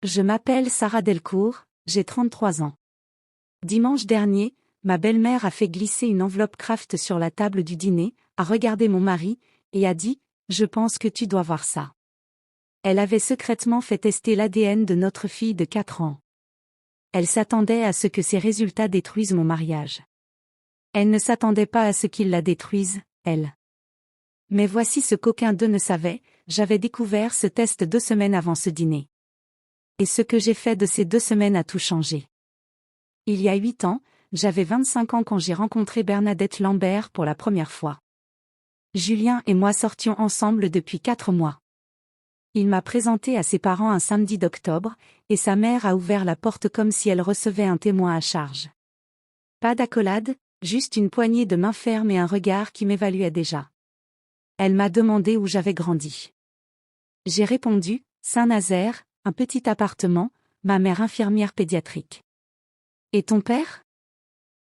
Je m'appelle Sarah Delcourt, j'ai 33 ans. Dimanche dernier, ma belle-mère a fait glisser une enveloppe Kraft sur la table du dîner, a regardé mon mari, et a dit « Je pense que tu dois voir ça ». Elle avait secrètement fait tester l'ADN de notre fille de 4 ans. Elle s'attendait à ce que ces résultats détruisent mon mariage. Elle ne s'attendait pas à ce qu'ils la détruisent, elle. Mais voici ce qu'aucun d'eux ne savait, j'avais découvert ce test 2 semaines avant ce dîner. Et ce que j'ai fait de ces 2 semaines a tout changé. Il y a 8 ans, j'avais 25 ans quand j'ai rencontré Bernadette Lambert pour la première fois. Julien et moi sortions ensemble depuis 4 mois. Il m'a présenté à ses parents un samedi d'octobre, et sa mère a ouvert la porte comme si elle recevait un témoin à charge. Pas d'accolade, juste une poignée de main ferme et un regard qui m'évaluait déjà. Elle m'a demandé où j'avais grandi. J'ai répondu, Saint-Nazaire, un petit appartement, ma mère infirmière pédiatrique. Et ton père ?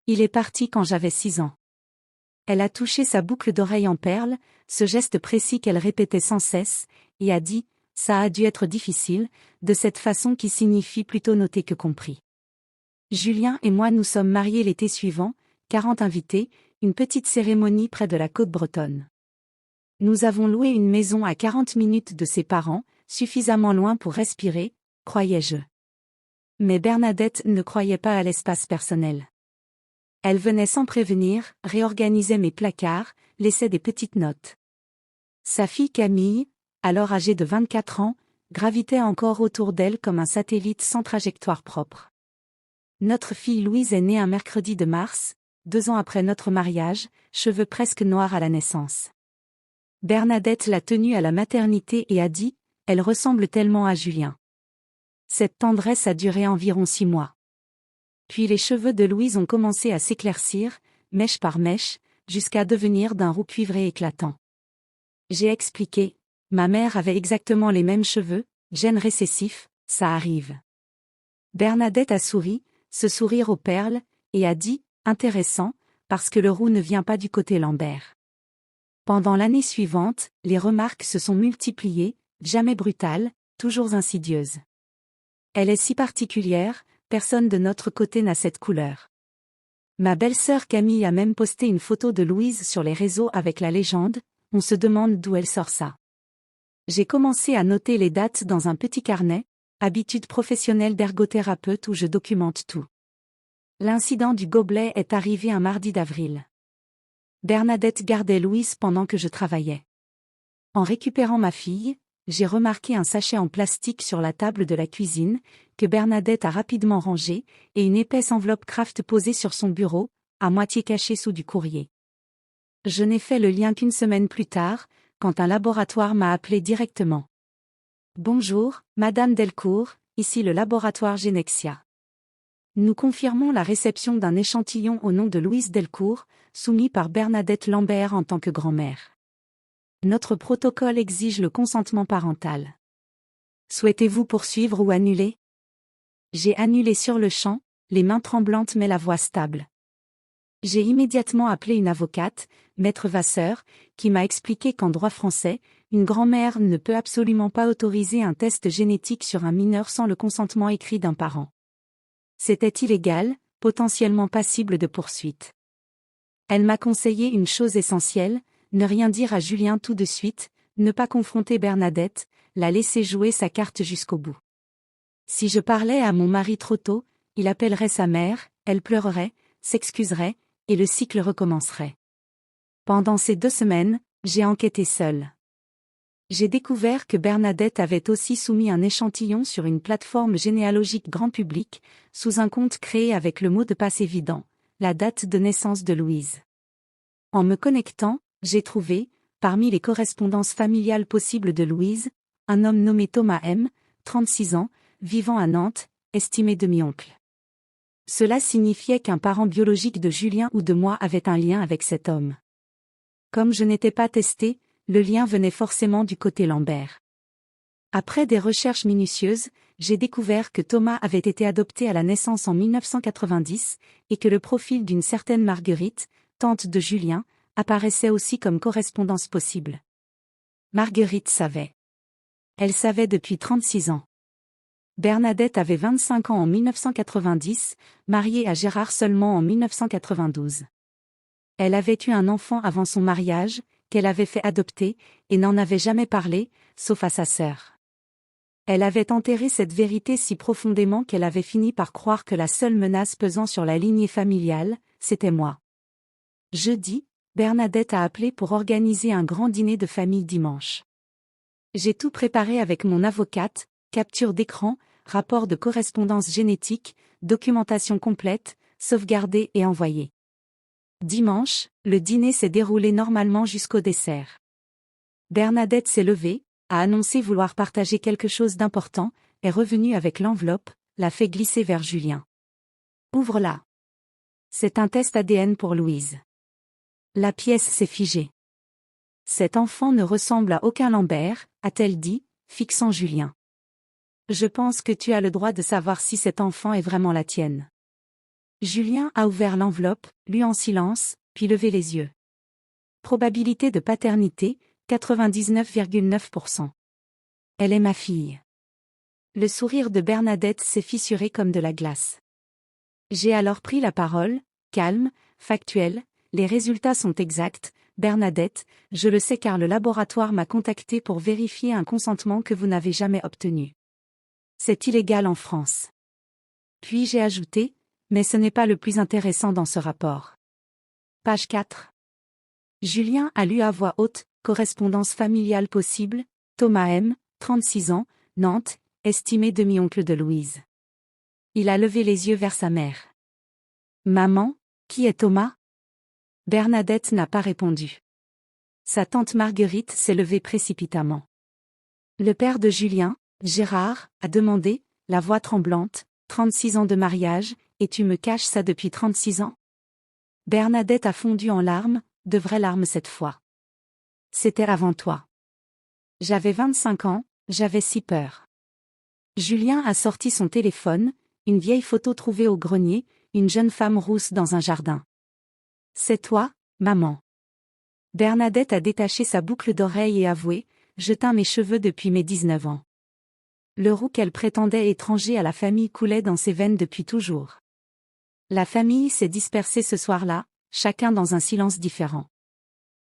Il est parti quand j'avais 6 ans. Elle a touché sa boucle d'oreille en perles, ce geste précis qu'elle répétait sans cesse, et a dit, ça a dû être difficile, de cette façon qui signifie plutôt noté que compris. Julien et moi nous sommes mariés l'été suivant, 40 invités, une petite cérémonie près de la côte bretonne. Nous avons loué une maison à 40 minutes de ses parents, suffisamment loin pour respirer, croyais-je. Mais Bernadette ne croyait pas à l'espace personnel. Elle venait sans prévenir, réorganisait mes placards, laissait des petites notes. Sa fille Camille, alors âgée de 24 ans, gravitait encore autour d'elle comme un satellite sans trajectoire propre. Notre fille Louise est née un mercredi de mars, 2 ans après notre mariage, cheveux presque noirs à la naissance. Bernadette l'a tenue à la maternité et a dit « Elle ressemble tellement à Julien ». Cette tendresse a duré environ 6 mois. Puis les cheveux de Louise ont commencé à s'éclaircir, mèche par mèche, jusqu'à devenir d'un roux cuivré éclatant. J'ai expliqué, ma mère avait exactement les mêmes cheveux, gène récessif, ça arrive. Bernadette a souri, ce sourire aux perles, et a dit, intéressant, parce que le roux ne vient pas du côté Lambert. Pendant l'année suivante, les remarques se sont multipliées, jamais brutales, toujours insidieuses. Elle est si particulière, personne de notre côté n'a cette couleur. Ma belle-sœur Camille a même posté une photo de Louise sur les réseaux avec la légende, on se demande d'où elle sort ça. J'ai commencé à noter les dates dans un petit carnet, habitude professionnelle d'ergothérapeute où je documente tout. L'incident du gobelet est arrivé un mardi d'avril. Bernadette gardait Louise pendant que je travaillais. En récupérant ma fille, j'ai remarqué un sachet en plastique sur la table de la cuisine, que Bernadette a rapidement rangé, et une épaisse enveloppe Kraft posée sur son bureau, à moitié cachée sous du courrier. Je n'ai fait le lien qu'une semaine plus tard, quand un laboratoire m'a appelé directement. Bonjour, Madame Delcourt, ici le laboratoire Genexia. Nous confirmons la réception d'un échantillon au nom de Louise Delcourt, soumis par Bernadette Lambert en tant que grand-mère. Notre protocole exige le consentement parental. Souhaitez-vous poursuivre ou annuler ? J'ai annulé sur le champ, les mains tremblantes mais la voix stable. J'ai immédiatement appelé une avocate, Maître Vasseur, qui m'a expliqué qu'en droit français, une grand-mère ne peut absolument pas autoriser un test génétique sur un mineur sans le consentement écrit d'un parent. C'était illégal, potentiellement passible de poursuite. Elle m'a conseillé une chose essentielle, ne rien dire à Julien tout de suite, ne pas confronter Bernadette, la laisser jouer sa carte jusqu'au bout. Si je parlais à mon mari trop tôt, il appellerait sa mère, elle pleurerait, s'excuserait, et le cycle recommencerait. Pendant ces 2 semaines, j'ai enquêté seule. J'ai découvert que Bernadette avait aussi soumis un échantillon sur une plateforme généalogique grand public, sous un compte créé avec le mot de passe évident, la date de naissance de Louise. En me connectant, j'ai trouvé, parmi les correspondances familiales possibles de Louise, un homme nommé Thomas M., 36 ans, vivant à Nantes, estimé demi-oncle. Cela signifiait qu'un parent biologique de Julien ou de moi avait un lien avec cet homme. Comme je n'étais pas testée, le lien venait forcément du côté Lambert. Après des recherches minutieuses, j'ai découvert que Thomas avait été adopté à la naissance en 1990, et que le profil d'une certaine Marguerite, tante de Julien, apparaissait aussi comme correspondance possible. Marguerite savait. Elle savait depuis 36 ans. Bernadette avait 25 ans en 1990, mariée à Gérard seulement en 1992. Elle avait eu un enfant avant son mariage, qu'elle avait fait adopter, et n'en avait jamais parlé, sauf à sa sœur. Elle avait enterré cette vérité si profondément qu'elle avait fini par croire que la seule menace pesant sur la lignée familiale, c'était moi. Jeudi, Bernadette a appelé pour organiser un grand dîner de famille dimanche. J'ai tout préparé avec mon avocate, capture d'écran, rapport de correspondance génétique, documentation complète, sauvegardée et envoyée. Dimanche, le dîner s'est déroulé normalement jusqu'au dessert. Bernadette s'est levée, a annoncé vouloir partager quelque chose d'important, est revenue avec l'enveloppe, l'a fait glisser vers Julien. Ouvre-la. C'est un test ADN pour Louise. La pièce s'est figée. Cet enfant ne ressemble à aucun Lambert, a-t-elle dit, fixant Julien. Je pense que tu as le droit de savoir si cet enfant est vraiment la tienne. Julien a ouvert l'enveloppe, lu en silence, puis levé les yeux. Probabilité de paternité, 99,9%. Elle est ma fille. Le sourire de Bernadette s'est fissuré comme de la glace. J'ai alors pris la parole, calme, factuelle, les résultats sont exacts, Bernadette, je le sais car le laboratoire m'a contacté pour vérifier un consentement que vous n'avez jamais obtenu. C'est illégal en France. Puis j'ai ajouté, mais ce n'est pas le plus intéressant dans ce rapport. Page 4. Julien a lu à voix haute, correspondance familiale possible, Thomas M., 36 ans, Nantes, estimé demi-oncle de Louise. Il a levé les yeux vers sa mère. Maman, qui est Thomas ? Bernadette n'a pas répondu. Sa tante Marguerite s'est levée précipitamment. Le père de Julien, Gérard, a demandé, la voix tremblante, 36 ans de mariage, et tu me caches ça depuis 36 ans ? Bernadette a fondu en larmes, de vraies larmes cette fois. C'était avant toi. J'avais 25 ans, j'avais si peur. Julien a sorti son téléphone, une vieille photo trouvée au grenier, une jeune femme rousse dans un jardin. C'est toi, maman. Bernadette a détaché sa boucle d'oreille et avoué, je teins mes cheveux depuis mes 19 ans. Le roux qu'elle prétendait étranger à la famille coulait dans ses veines depuis toujours. La famille s'est dispersée ce soir-là, chacun dans un silence différent.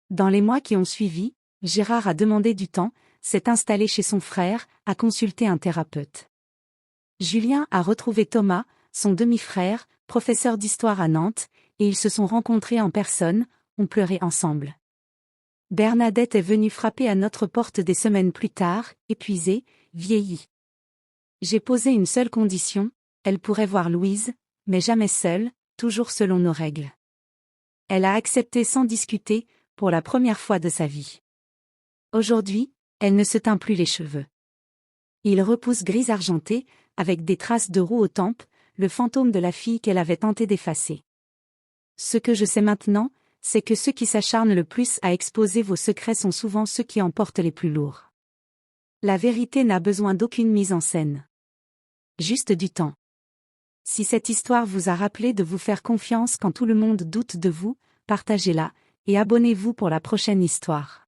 Dans les mois qui ont suivi, Gérard a demandé du temps, s'est installé chez son frère, a consulté un thérapeute. Julien a retrouvé Thomas, son demi-frère, professeur d'histoire à Nantes, et ils se sont rencontrés en personne, ont pleuré ensemble. Bernadette est venue frapper à notre porte des semaines plus tard, épuisée, vieillie. J'ai posé une seule condition, elle pourrait voir Louise, mais jamais seule, toujours selon nos règles. Elle a accepté sans discuter, pour la première fois de sa vie. Aujourd'hui, elle ne se teint plus les cheveux. Ils repoussent gris argenté, avec des traces de roue aux tempes, le fantôme de la fille qu'elle avait tenté d'effacer. Ce que je sais maintenant, c'est que ceux qui s'acharnent le plus à exposer vos secrets sont souvent ceux qui en portent les plus lourds. La vérité n'a besoin d'aucune mise en scène. Juste du temps. Si cette histoire vous a rappelé de vous faire confiance quand tout le monde doute de vous, partagez-la, et abonnez-vous pour la prochaine histoire.